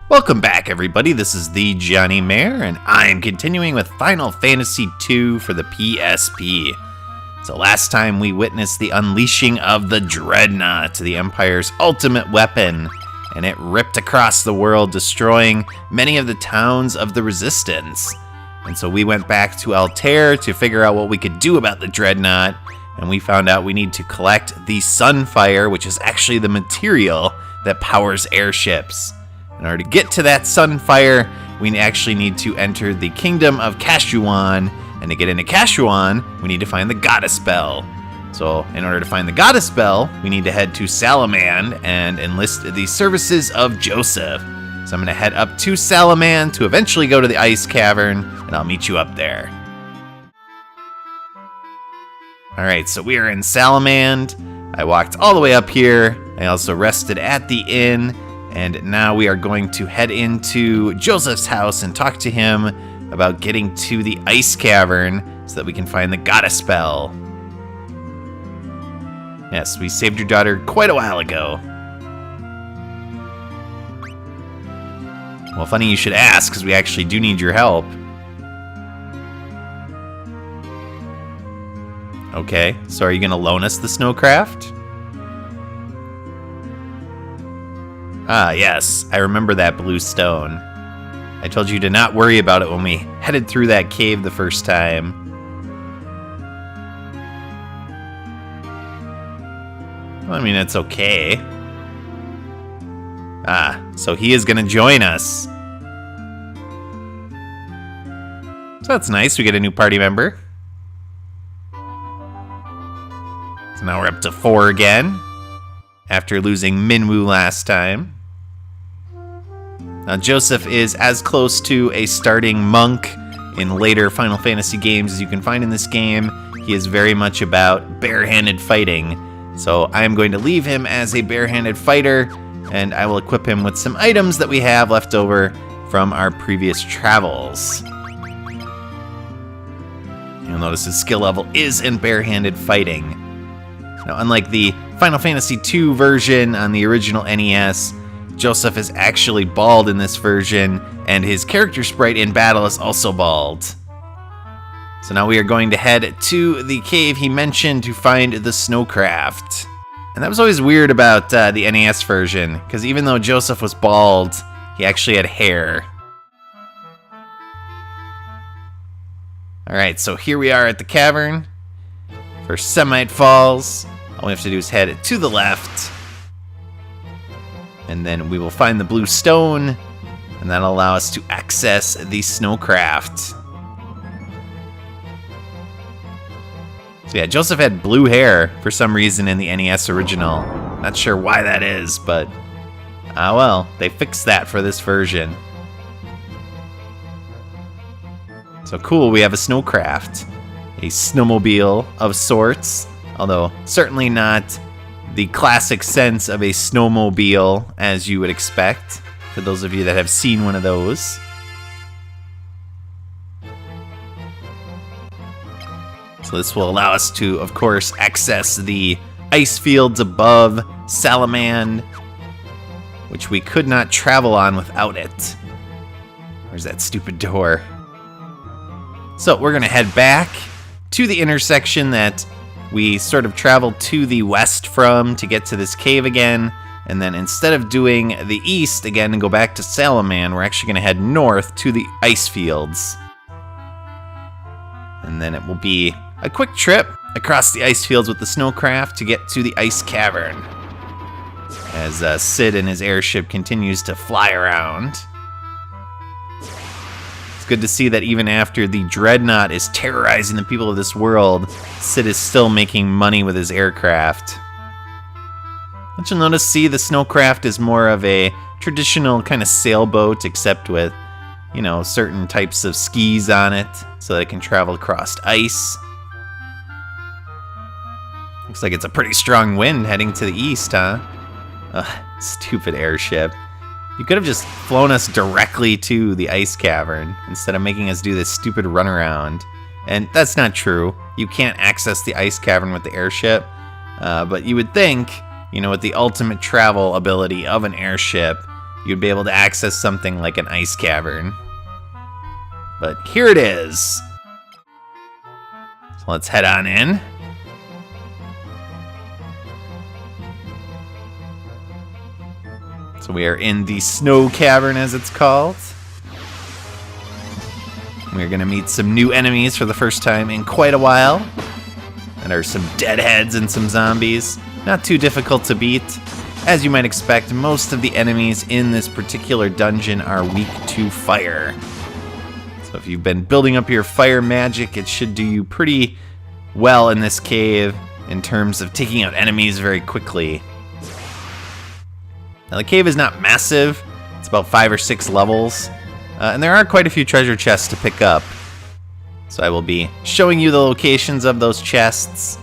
Welcome back, everybody. This is thejonnymar, and I am continuing with Final Fantasy II for the PSP. So last time we witnessed the unleashing of the Dreadnought, the Empire's ultimate weapon, and it ripped across the world, destroying many of the towns of the Resistance. And so we went back to Altair to figure out what we could do about the Dreadnought, and we found out we need to collect the Sunfire, which is actually the material that powers airships. In order to get to that Sunfire, we actually need to enter the Kingdom of Kashuan, and to get into Kashuan, we need to find the Goddess Bell. So, in order to find the Goddess Bell, we need to head to Salamand and enlist the services of Josef. So I'm going to head up to Salamand to eventually go to the Ice Cavern, and I'll meet you up there. Alright, so we are in Salamand. I walked all the way up here. I also rested at the inn. And now we are going to head into Josef's house and talk to him about getting to the Ice Cavern so that we can find the Goddess Bell. Yes, we saved your daughter quite a while ago. Well, funny you should ask, because we actually do need your help. Okay, so are you going to loan us the snowcraft? Ah, yes, I remember that blue stone. I told you to not worry about it when we headed through that cave the first time. Well, I mean, it's okay. Ah, so he is gonna join us. So that's nice, we get a new party member. So now we're up to 4 again, after losing Minwoo last time. Now, Josef is as close to a starting monk in later Final Fantasy games as you can find in this game. He is very much about barehanded fighting. So I am going to leave him as a barehanded fighter, and I will equip him with some items that we have left over from our previous travels. You'll notice his skill level is in barehanded fighting. Now, unlike the Final Fantasy II version on the original NES, Josef is actually bald in this version, and his character sprite in battle is also bald. So now we are going to head to the cave he mentioned to find the snowcraft. And that was always weird about the NES version, because even though Josef was bald, he actually had hair. Alright, so here we are at the cavern for Semite Falls. All we have to do is head to the left, and then we will find the blue stone, and that'll allow us to access the snowcraft. So yeah, Josef had blue hair for some reason in the NES original. Not sure why that is, but well, they fixed that for this version. So cool, we have a snowcraft. A snowmobile of sorts, although certainly not the classic sense of a snowmobile as you would expect, for those of you that have seen one of those. So this will allow us to, of course, access the ice fields above Salamand, which we could not travel on without it. Where's that stupid door? So we're going to head back to the intersection that we sort of traveled to the west from to get to this cave again, and then instead of doing the east again and go back to Salamand, we're actually going to head north to the ice fields. And then it will be a quick trip across the ice fields with the snowcraft to get to the Ice Cavern, as Sid and his airship continues to fly around. It's good to see that even after the Dreadnought is terrorizing the people of this world, Sid is still making money with his aircraft. Don't you notice, see, the snowcraft is more of a traditional kind of sailboat, except with, you know, certain types of skis on it, so that it can travel across ice. Looks like it's a pretty strong wind heading to the east, huh? Ugh, stupid airship. You could have just flown us directly to the ice cavern instead of making us do this stupid runaround. And that's not true. You can't access the ice cavern with the airship. But you would think, you know, with the ultimate travel ability of an airship, you'd be able to access something like an ice cavern. But here it is. So let's head on in. So we are in the Snow Cavern, as it's called. We're going to meet some new enemies for the first time in quite a while. And there are some deadheads and some zombies. Not too difficult to beat. As you might expect, most of the enemies in this particular dungeon are weak to fire. So if you've been building up your fire magic, it should do you pretty well in this cave in terms of taking out enemies very quickly. Now the cave is not massive, it's about 5 or 6 levels, and there are quite a few treasure chests to pick up. So I will be showing you the locations of those chests.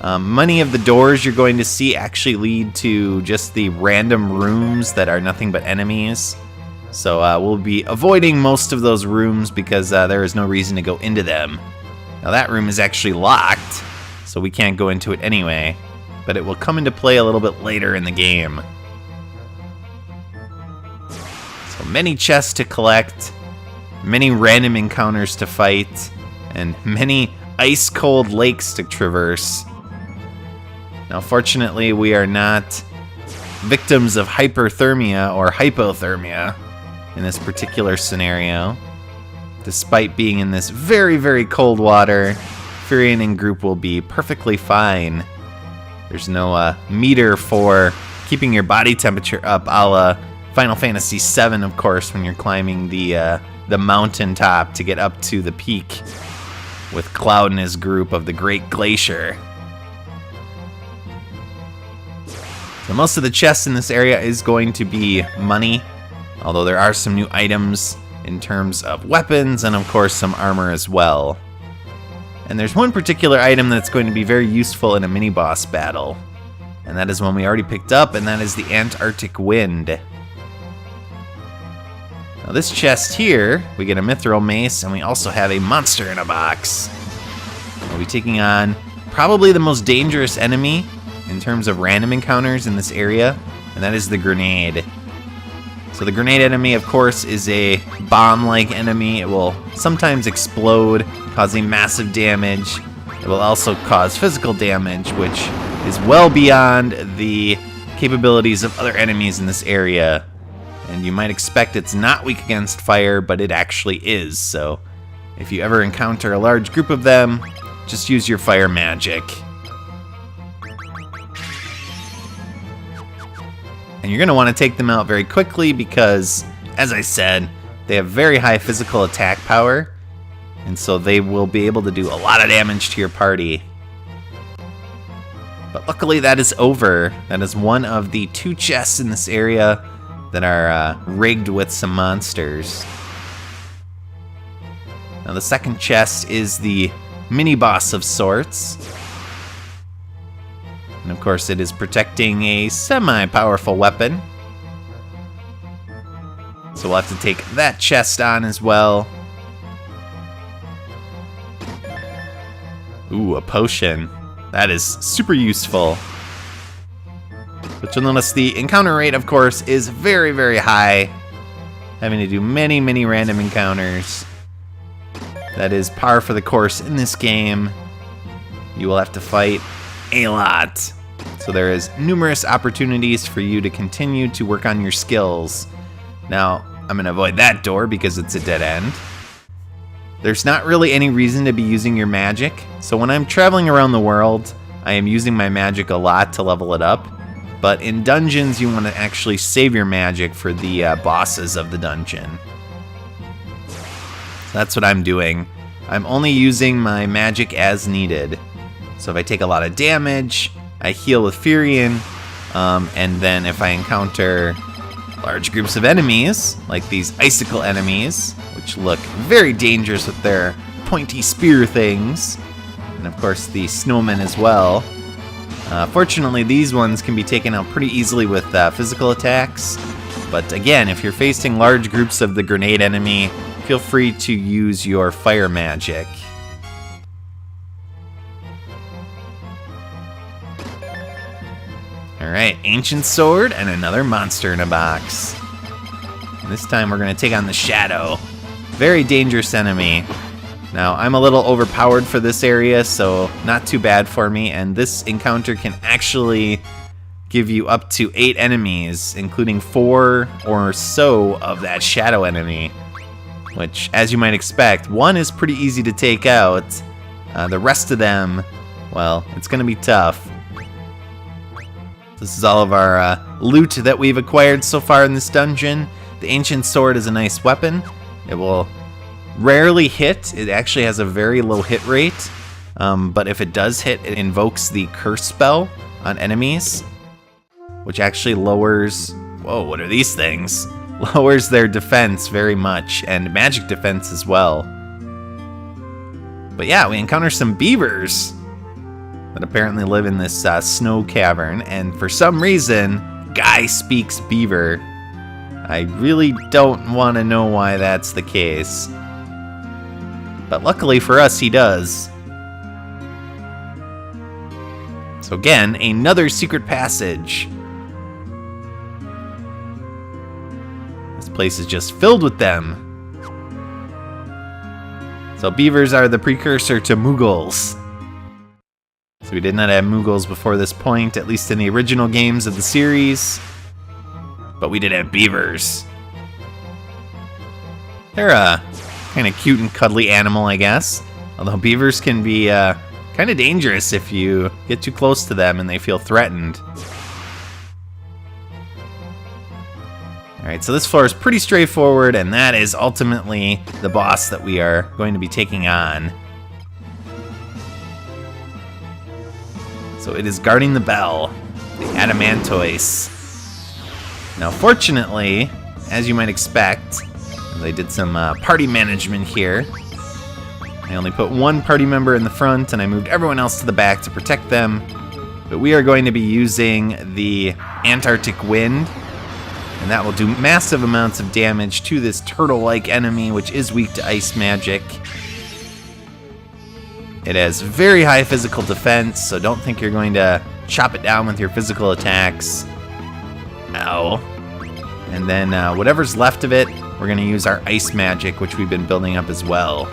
Many of the doors you're going to see actually lead to just the random rooms that are nothing but enemies. So we'll be avoiding most of those rooms because there is no reason to go into them. Now that room is actually locked, so we can't go into it anyway, but it will come into play a little bit later in the game. So many chests to collect, many random encounters to fight, and many ice-cold lakes to traverse. Now fortunately we are not victims of hyperthermia or hypothermia in this particular scenario. Despite being in this very, very cold water, Furion and group will be perfectly fine. There's no meter for keeping your body temperature up, a la Final Fantasy VII, of course, when you're climbing the mountaintop to get up to the peak with Cloud and his group of the Great Glacier. So most of the chests in this area is going to be money, although there are some new items in terms of weapons and of course some armor as well. And there's one particular item that's going to be very useful in a mini-boss battle, and that is one we already picked up, and that is the Antarctic Wind. Now this chest here, we get a mithril mace, and we also have a monster in a box. We'll be taking on probably the most dangerous enemy in terms of random encounters in this area, and that is the grenade. So the grenade enemy, of course, is a bomb-like enemy. It will sometimes explode, causing massive damage. It will also cause physical damage, which is well beyond the capabilities of other enemies in this area. And you might expect it's not weak against fire, but it actually is. So if you ever encounter a large group of them, just use your fire magic. And you're going to want to take them out very quickly because, as I said, they have very high physical attack power, and so they will be able to do a lot of damage to your party. But luckily that is over. That is one of the 2 chests in this area that are rigged with some monsters. Now the second chest is the mini-boss of sorts. And of course it is protecting a semi-powerful weapon. So we'll have to take that chest on as well. Ooh, a potion. That is super useful. But you'll notice the encounter rate, of course, is very, very high. Having to do many, many random encounters. That is par for the course in this game. You will have to fight a lot. So there is numerous opportunities for you to continue to work on your skills. Now, I'm going to avoid that door because it's a dead end. There's not really any reason to be using your magic. So when I'm traveling around the world, I am using my magic a lot to level it up. But in dungeons, you want to actually save your magic for the bosses of the dungeon. So that's what I'm doing. I'm only using my magic as needed. So if I take a lot of damage, I heal with Furion, and then if I encounter large groups of enemies, like these icicle enemies, which look very dangerous with their pointy spear things, and of course the snowmen as well. Fortunately, these ones can be taken out pretty easily with physical attacks, But again, if you're facing large groups of the grenade enemy, feel free to use your fire magic. Alright, Ancient Sword and another monster in a box. And this time we're going to take on the Shadow. Very dangerous enemy. Now, I'm a little overpowered for this area, so not too bad for me, and this encounter can actually give you up to 8 enemies, including 4 or so of that Shadow enemy, which, as you might expect, one is pretty easy to take out. The rest of them, well, it's going to be tough. This is all of our loot that we've acquired so far in this dungeon. The Ancient Sword is a nice weapon. It will rarely hit. It actually has a very low hit rate, but if it does hit, it invokes the curse spell on enemies, which actually lowers, whoa, what are these things? Lowers their defense very much, and magic defense as well. But yeah, we encounter some beavers that apparently live in this Snow Cavern, and for some reason, Guy speaks beaver. I really don't want to know why that's the case. But luckily for us, he does. So again, another secret passage. This place is just filled with them. So beavers are the precursor to Moogles. So we did not have Moogles before this point, at least in the original games of the series. But we did have beavers. They're a kind of cute and cuddly animal, I guess. Although beavers can be kind of dangerous if you get too close to them and they feel threatened. Alright, so this floor is pretty straightforward, and that is ultimately the boss that we are going to be taking on. So it is guarding the bell, the Adamantoise. Now fortunately, as you might expect, they did some party management here. I only put one party member in the front, and I moved everyone else to the back to protect them. But we are going to be using the Antarctic Wind, and that will do massive amounts of damage to this turtle-like enemy, which is weak to ice magic. It has very high physical defense, so don't think you're going to chop it down with your physical attacks. Ow. And then whatever's left of it, we're going to use our ice magic, which we've been building up as well.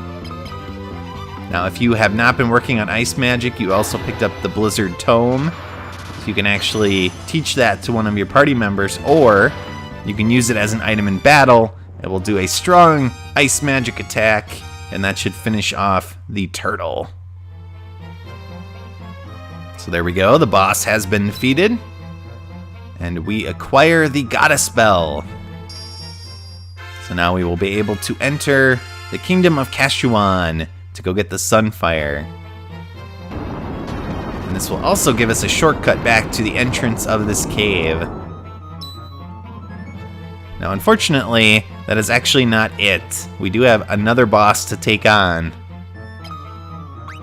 Now, if you have not been working on ice magic, you also picked up the Blizzard Tome. So you can actually teach that to one of your party members, or you can use it as an item in battle. It will do a strong ice magic attack, and that should finish off the turtle. So there we go, the boss has been defeated. And we acquire the Goddess Bell. So now we will be able to enter the Kingdom of Kashuan to go get the Sunfire. And this will also give us a shortcut back to the entrance of this cave. Now unfortunately, that is actually not it. We do have another boss to take on.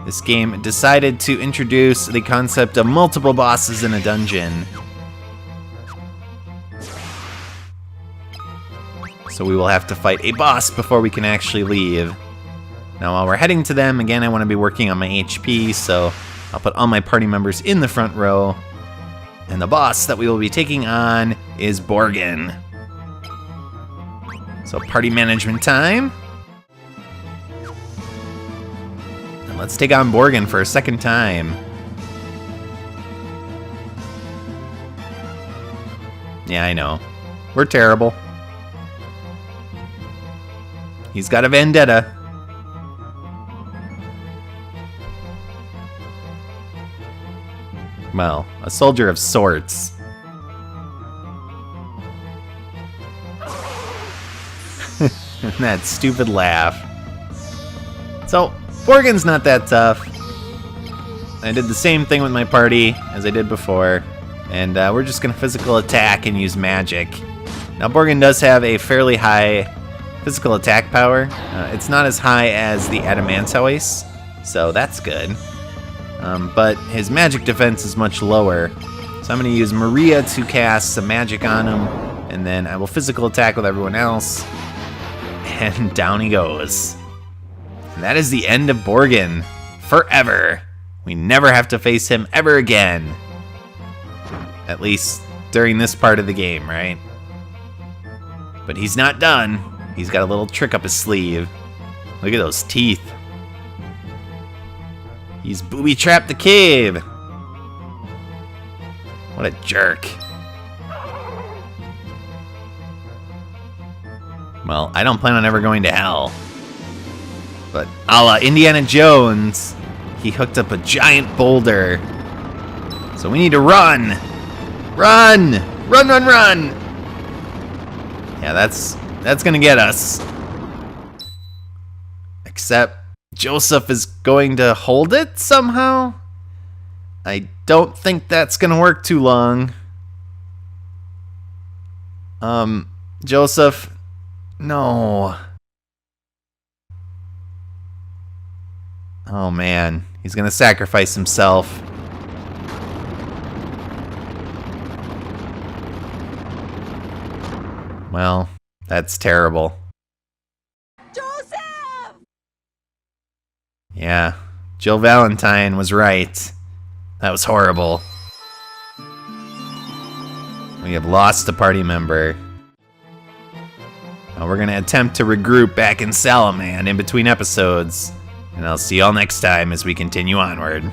This game decided to introduce the concept of multiple bosses in a dungeon. So we will have to fight a boss before we can actually leave. Now while we're heading to them, again I want to be working on my HP, so I'll put all my party members in the front row. And the boss that we will be taking on is Borgin. So party management time. And let's take on Borgin for a second time. Yeah, I know. We're terrible. He's got a vendetta. Well, a soldier of sorts. That stupid laugh. So, Borgin's not that tough. I did the same thing with my party as I did before, and we're just gonna physical attack and use magic. Now, Borgin does have a fairly high physical attack power. It's not as high as the Adamantoise, so that's good. But his magic defense is much lower. So I'm going to use Maria to cast some magic on him. And then I will physical attack with everyone else. And down he goes. And that is the end of Borgin. Forever. We never have to face him ever again. At least during this part of the game, right? But he's not done. He's got a little trick up his sleeve. Look at those teeth. He's booby-trapped the cave. What a jerk. Well, I don't plan on ever going to hell. But a la Indiana Jones, he hooked up a giant boulder. So we need to run. Run! Run, run, run! Yeah, that's gonna get us. Except Josef is going to hold it somehow? I don't think that's gonna work too long. Josef, no. Oh man, he's gonna sacrifice himself. Well, that's terrible. Josef! Yeah, Jill Valentine was right. That was horrible. We have lost a party member. Now we're gonna attempt to regroup back in Salamand in between episodes. And I'll see y'all next time as we continue onward.